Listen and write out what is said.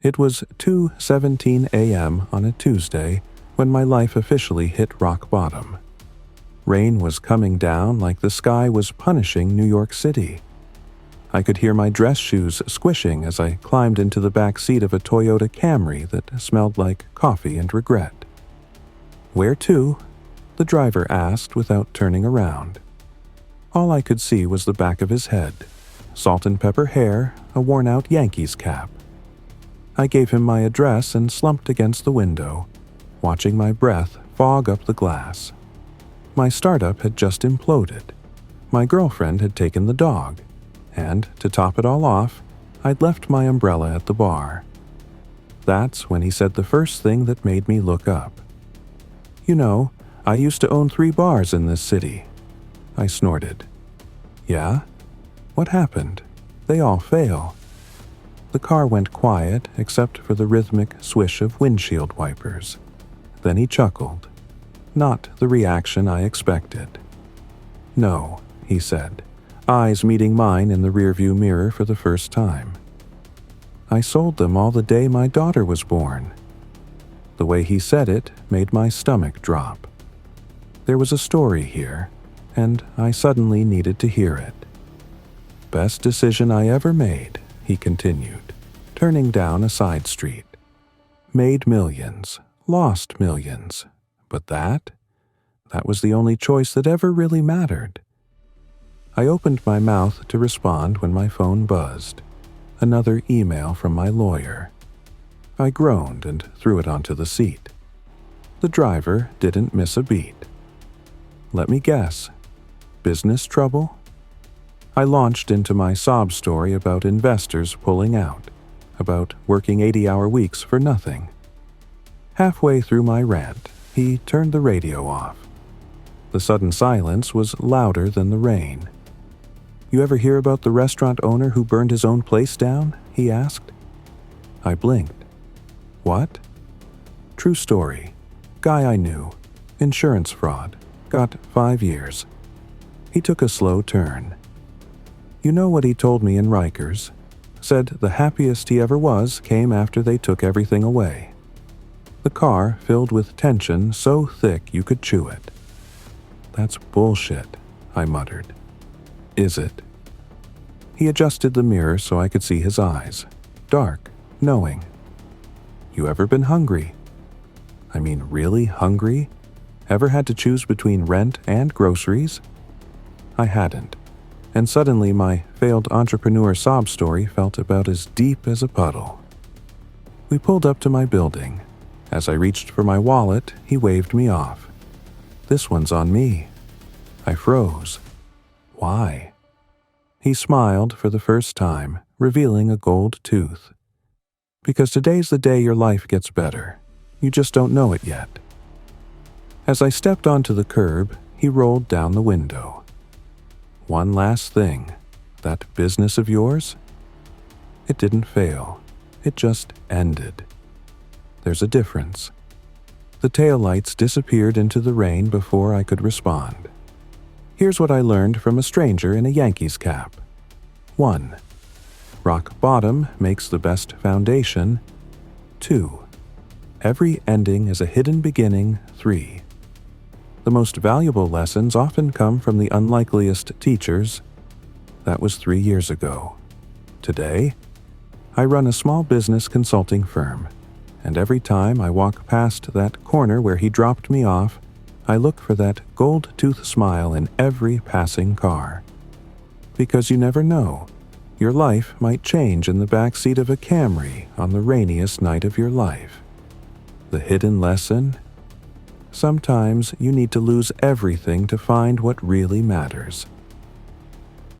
It was 2:17 a.m. on a Tuesday when my life officially hit rock bottom. Rain was coming down like the sky was punishing New York City. I could hear my dress shoes squishing as I climbed into the back seat of a Toyota Camry that smelled like coffee and regret. "Where to?" the driver asked without turning around. All I could see was the back of his head, salt and pepper hair, a worn-out Yankees cap. I gave him my address and slumped against the window, watching my breath fog up the glass. My startup had just imploded. My girlfriend had taken the dog, and, to top it all off, I'd left my umbrella at the bar. That's when he said the first thing that made me look up. "You know, I used to own 3 bars in this city." I snorted. "Yeah? What happened? They all fail." The car went quiet except for the rhythmic swish of windshield wipers. Then he chuckled. Not the reaction I expected. "No," he said, eyes meeting mine in the rearview mirror for the first time. "I sold them all the day my daughter was born." The way he said it made my stomach drop. There was a story here, and I suddenly needed to hear it. "Best decision I ever made," he continued, turning down a side street. "Made millions, lost millions, but that was the only choice that ever really mattered." I opened my mouth to respond when my phone buzzed. Another email from my lawyer. I groaned and threw it onto the seat. The driver didn't miss a beat. "Let me guess. Business trouble?" I launched into my sob story about investors pulling out, about working 80-hour weeks for nothing. Halfway through my rant, he turned the radio off. The sudden silence was louder than the rain. "You ever hear about the restaurant owner who burned his own place down?" he asked. I blinked. "What?" "True story. Guy I knew. Insurance fraud. Got 5 years." He took a slow turn. "You know what he told me in Rikers? Said the happiest he ever was came after they took everything away. The car filled with tension so thick you could chew it." "That's bullshit," I muttered. "Is it?" He adjusted the mirror so I could see his eyes. Dark, knowing. "You ever been hungry?" I mean, really hungry? Ever had to choose between rent and groceries? I hadn't, and suddenly my failed entrepreneur sob story felt about as deep as a puddle. We pulled up to my building. As I reached for my wallet, he waved me off. "This one's on me." I froze. "Why?" He smiled for the first time, revealing a gold tooth. "Because today's the day your life gets better. You just don't know it yet." As I stepped onto the curb, he rolled down the window. "One last thing. That business of yours?" It didn't fail. It just ended. There's a difference. The taillights disappeared into the rain before I could respond. Here's what I learned from a stranger in a Yankees cap. 1. Rock bottom makes the best foundation. 2. Every ending is a hidden beginning. 3. The most valuable lessons often come from the unlikeliest teachers. That was 3 years ago. Today, I run a small business consulting firm, and every time I walk past that corner where he dropped me off, I look for that gold-tooth smile in every passing car. Because you never know, your life might change in the backseat of a Camry on the rainiest night of your life. The hidden lesson? Sometimes you need to lose everything to find what really matters.